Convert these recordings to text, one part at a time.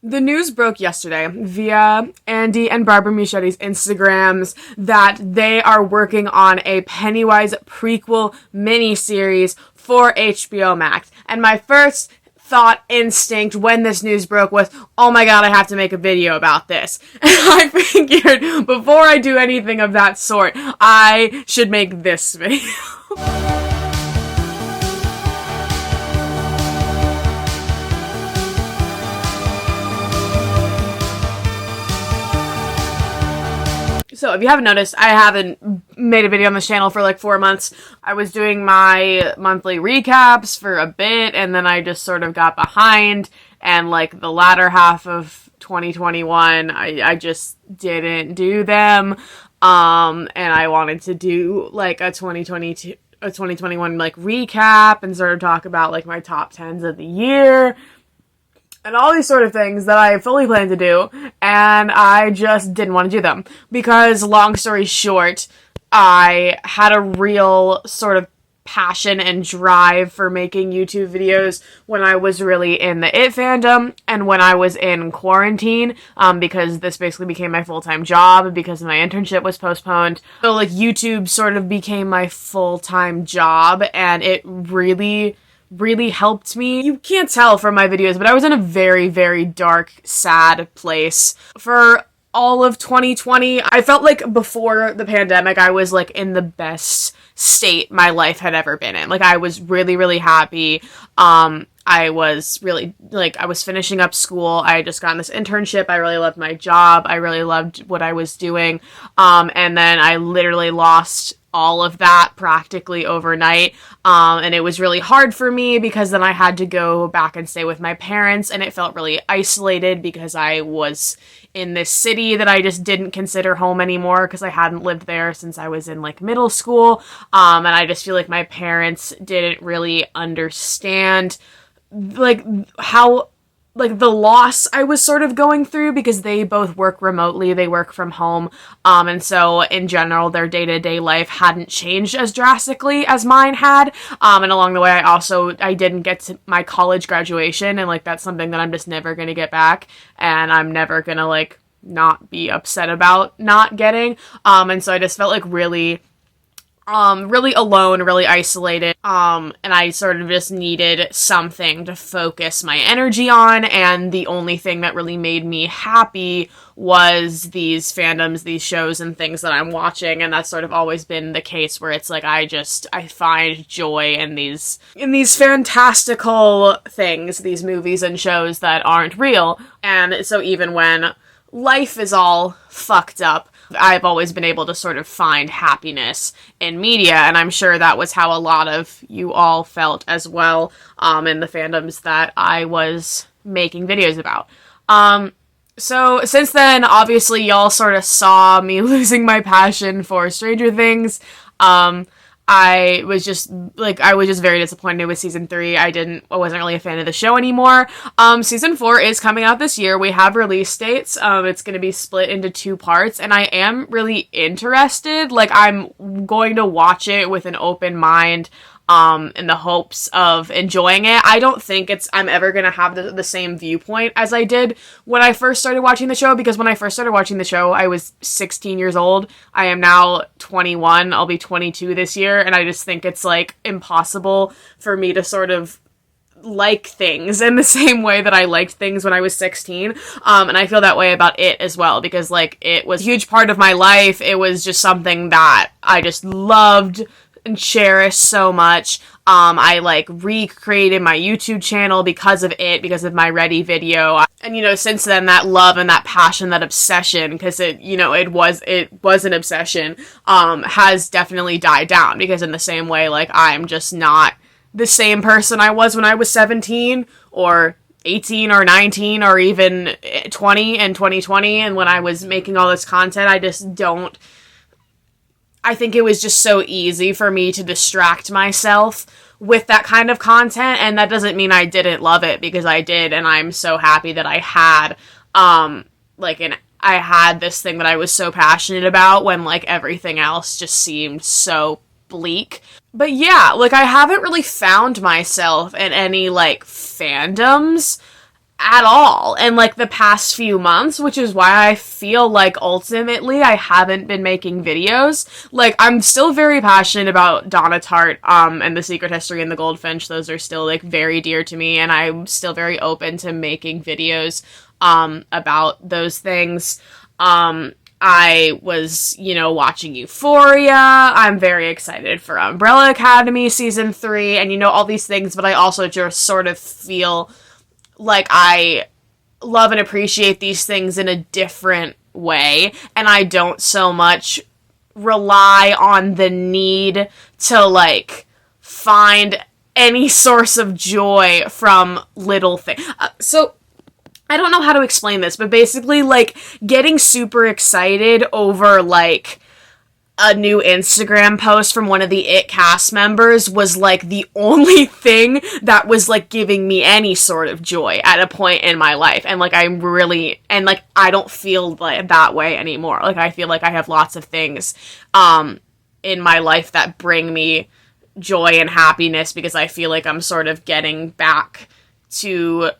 The news broke yesterday via Andy and Barbara Mischetti's Instagrams that they are working on a Pennywise prequel miniseries for HBO Max. And my first thought instinct when this news broke was, oh my god, I have to make a video about this. And I figured before I do anything of that sort, I should make this video. So if you haven't noticed, I haven't made a video on this channel for like 4 months. I was doing my monthly recaps for a bit, and then I just sort of got behind, and like the latter half of 2021, I just didn't do them. And I wanted to do like a 2021 like recap and sort of talk about like my top 10s of the year. And all these sort of things that I fully planned to do, and I just didn't want to do them. Because, long story short, I had a real sort of passion and drive for making YouTube videos when I was really in the IT fandom, and when I was in quarantine, because this basically became my full-time job, because my internship was postponed. So, like, YouTube sort of became my full-time job, and it really helped me. You can't tell from my videos, but I was in a very, very dark, sad place for all of 2020. I felt like before the pandemic, I was like in the best state my life had ever been in. Like, I was really, really happy. I was really, like, I was finishing up school. I had just gotten this internship. I really loved my job. I really loved what I was doing. And then I literally lost all of that practically overnight. And it was really hard for me because then I had to go back and stay with my parents, and it felt really isolated because I was in this city that I just didn't consider home anymore because I hadn't lived there since I was in like middle school. And I just feel like my parents didn't really understand like how like the loss I was sort of going through, because they both work remotely, they work from home, and so in general their day-to-day life hadn't changed as drastically as mine had, and along the way I didn't get to my college graduation, and like that's something that I'm just never gonna get back, and I'm never gonna like not be upset about not getting, and so I just felt like really alone, really isolated, and I sort of just needed something to focus my energy on, and the only thing that really made me happy was these fandoms, these shows and things that I'm watching, and that's sort of always been the case where it's like I find joy in these fantastical things, these movies and shows that aren't real, and so even when life is all fucked up, I've always been able to sort of find happiness in media, and I'm sure that was how a lot of you all felt as well, in the fandoms that I was making videos about. So since then, obviously y'all sort of saw me losing my passion for Stranger Things. I was just very disappointed with season 3. I wasn't really a fan of the show anymore. Season 4 is coming out this year. We have release dates. It's going to be split into 2 parts, and I am really interested. Like, I'm going to watch it with an open mind, in the hopes of enjoying it. I don't think I'm ever gonna have the same viewpoint as I did when I first started watching the show, because when I first started watching the show, I was 16 years old. I am now 21. I'll be 22 this year, and I just think it's, like, impossible for me to sort of like things in the same way that I liked things when I was 16. And I feel that way about it as well, because, like, it was a huge part of my life. It was just something that I just loved and cherished so much. I like recreated my YouTube channel because of my Ready video. And, you know, since then, that love and that passion, that obsession, because it was an obsession, has definitely died down, because in the same way, like, I'm just not the same person I was when I was 17 or 18 or 19 or even 20 in 2020, and when I was making all this content, I think it was just so easy for me to distract myself with that kind of content, and that doesn't mean I didn't love it, because I did, and I'm so happy that I had, I had this thing that I was so passionate about when, like, everything else just seemed so bleak. But yeah, like, I haven't really found myself in any, like, fandoms at all in like the past few months, which is why I feel like ultimately I haven't been making videos. Like, I'm still very passionate about Donna Tartt and The Secret History and The Goldfinch. Those are still like very dear to me, and I'm still very open to making videos about those things. I was, watching Euphoria. I'm very excited for Umbrella Academy season 3 and all these things, but I also just sort of feel like I love and appreciate these things in a different way, and I don't so much rely on the need to, like, find any source of joy from little things. So, I don't know how to explain this, but basically, like, getting super excited over, like, a new Instagram post from one of the IT cast members was, like, the only thing that was, like, giving me any sort of joy at a point in my life. And, like, I don't feel like that way anymore. Like, I feel like I have lots of things, in my life that bring me joy and happiness because I feel like I'm sort of getting back to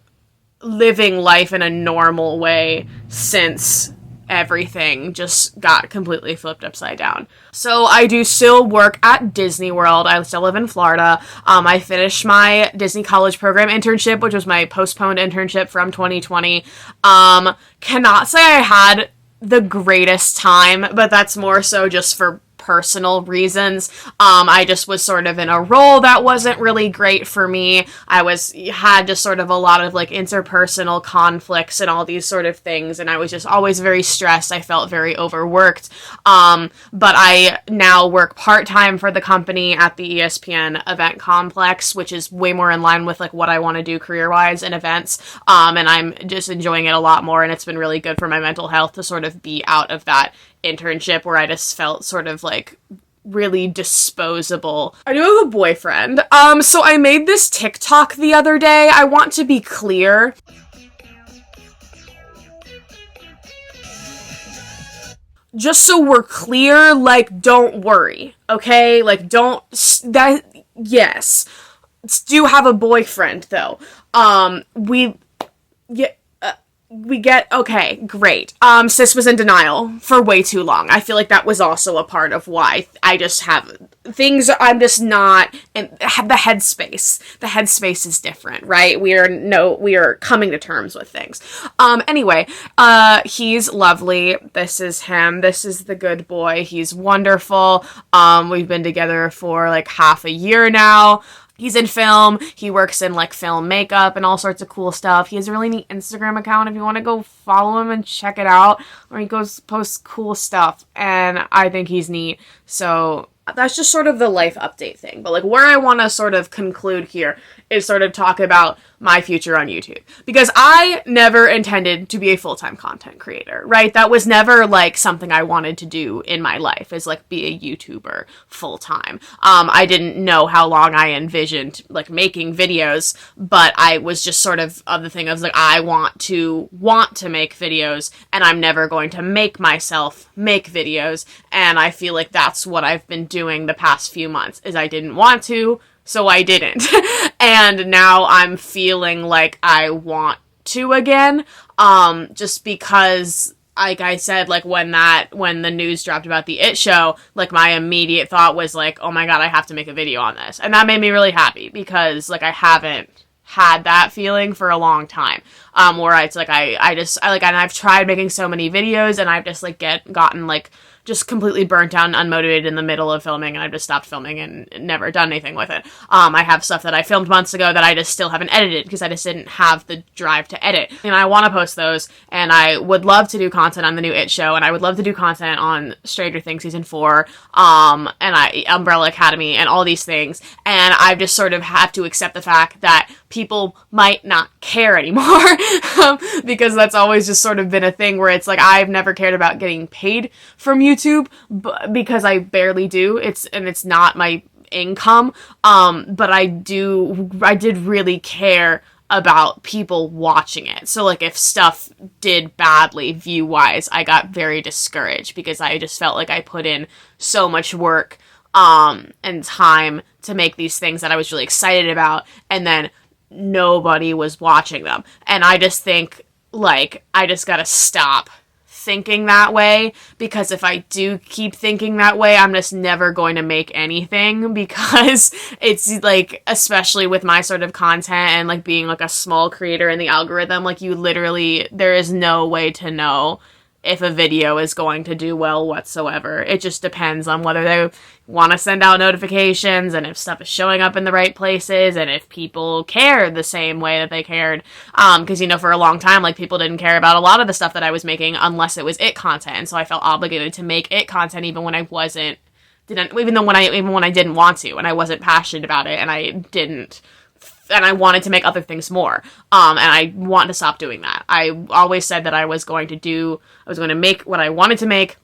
living life in a normal way since everything just got completely flipped upside down. So I do still work at Disney World. I still live in Florida. I finished my Disney College Program internship, which was my postponed internship from 2020. Cannot say I had the greatest time, but that's more so just for personal reasons. I just was sort of in a role that wasn't really great for me. Had just sort of a lot of like interpersonal conflicts and all these sort of things, and I was just always very stressed. I felt very overworked. But I now work part-time for the company at the ESPN event complex, which is way more in line with like what I want to do career-wise in events. And I'm just enjoying it a lot more, and it's been really good for my mental health to sort of be out of that internship where I just felt sort of like really disposable. I do have a boyfriend. So I made this TikTok the other day. I want to be clear. Just so we're clear, like, don't worry, okay? Like, yes. Do have a boyfriend, though. Okay, great. Sis was in denial for way too long. I feel like that was also a part of why I just have things, I'm just not, and the headspace. The headspace is different, right? We are coming to terms with things. Anyway, he's lovely. This is him. This is the good boy. He's wonderful. We've been together for like half a year now. He's in film. He works in, like, film makeup and all sorts of cool stuff. He has a really neat Instagram account if you want to go follow him and check it out. Or he posts cool stuff, and I think he's neat. So that's just sort of the life update thing. But, like, where I want to sort of conclude here is sort of talk about my future on YouTube. Because I never intended to be a full-time content creator, right? That was never, like, something I wanted to do in my life, is, like, be a YouTuber full-time. I didn't know how long I envisioned, like, making videos, but I was just sort of the thing of, like, I want to make videos, and I'm never going to make myself make videos, and I feel like that's what I've been doing the past few months, is I didn't want to, so I didn't. And now I'm feeling like I want to again, just because, like I said, like when the news dropped about the IT show, like my immediate thought was like, oh my god, I have to make a video on this. And that made me really happy because like I haven't had that feeling for a long time. Where it's like and I've tried making so many videos and I've just like gotten like just completely burnt out and unmotivated in the middle of filming, and I've just stopped filming and never done anything with it. I have stuff that I filmed months ago that I just still haven't edited because I just didn't have the drive to edit. And I want to post those, and I would love to do content on the new IT show, and I would love to do content on Stranger Things Season 4, and Umbrella Academy, and all these things. And I just sort of have to accept the fact that people might not care anymore because that's always just sort of been a thing where it's like I've never cared about getting paid from YouTube because I barely do. It's not my income. But I did really care about people watching it. So like if stuff did badly view-wise, I got very discouraged because I just felt like I put in so much work and time to make these things that I was really excited about, and then nobody was watching them. And I just think, like, I just gotta stop thinking that way, because if I do keep thinking that way, I'm just never going to make anything, because it's like, especially with my sort of content and like being like a small creator in the algorithm, like you literally, there is no way to know if a video is going to do well whatsoever. It just depends on whether they want to send out notifications and if stuff is showing up in the right places and if people care the same way that they cared. Because, you know, for a long time, like, people didn't care about a lot of the stuff that I was making unless it was it content. And so I felt obligated to make it content even when I even when I didn't want to, and I wasn't passionate about it, and I wanted to make other things more. And I want to stop doing that. I always said that I was going to make what I wanted to make,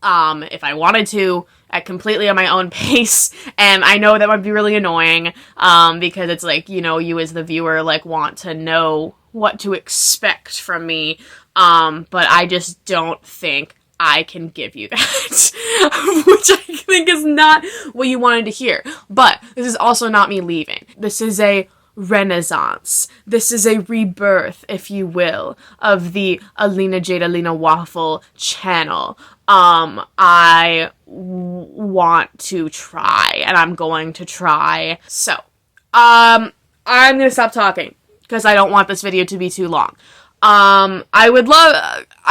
if I wanted to, at completely on my own pace. And I know that might be really annoying, because it's like, you know, you as the viewer, like, want to know what to expect from me. But I just don't think I can give you that, which I think is not what you wanted to hear. But this is also not me leaving. This is a renaissance. This is a rebirth, if you will, of the Alina Waffle channel. I want to try, and I'm going to try. So, I'm gonna stop talking, because I don't want this video to be too long.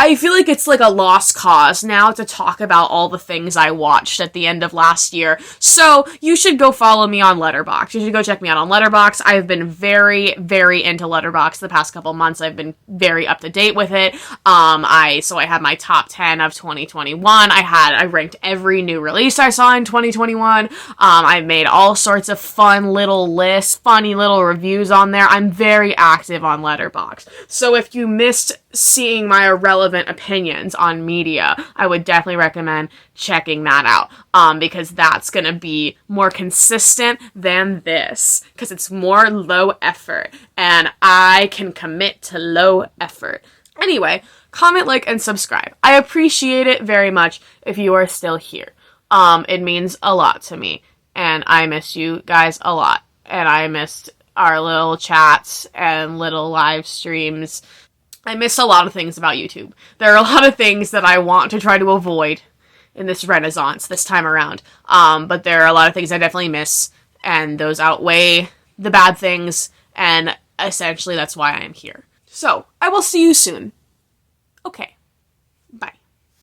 I feel like it's like a lost cause now to talk about all the things I watched at the end of last year. So you should go follow me on Letterboxd. You should go check me out on Letterboxd. I've been very, very into Letterboxd the past couple months. I've been very up to date with it. I had my top 10 of 2021. I ranked every new release I saw in 2021. I've made all sorts of fun little lists, funny little reviews on there. I'm very active on Letterboxd. So if you missed seeing my irrelevant opinions on media, I would definitely recommend checking that out, because that's gonna be more consistent than this, because it's more low effort, and I can commit to low effort. Anyway, comment, like, and subscribe. I appreciate it very much if you are still here. It means a lot to me, and I miss you guys a lot, and I missed our little chats and little live streams. I miss a lot of things about YouTube. There are a lot of things that I want to try to avoid in this renaissance this time around. But there are a lot of things I definitely miss, and those outweigh the bad things, and essentially that's why I am here. So, I will see you soon. Okay.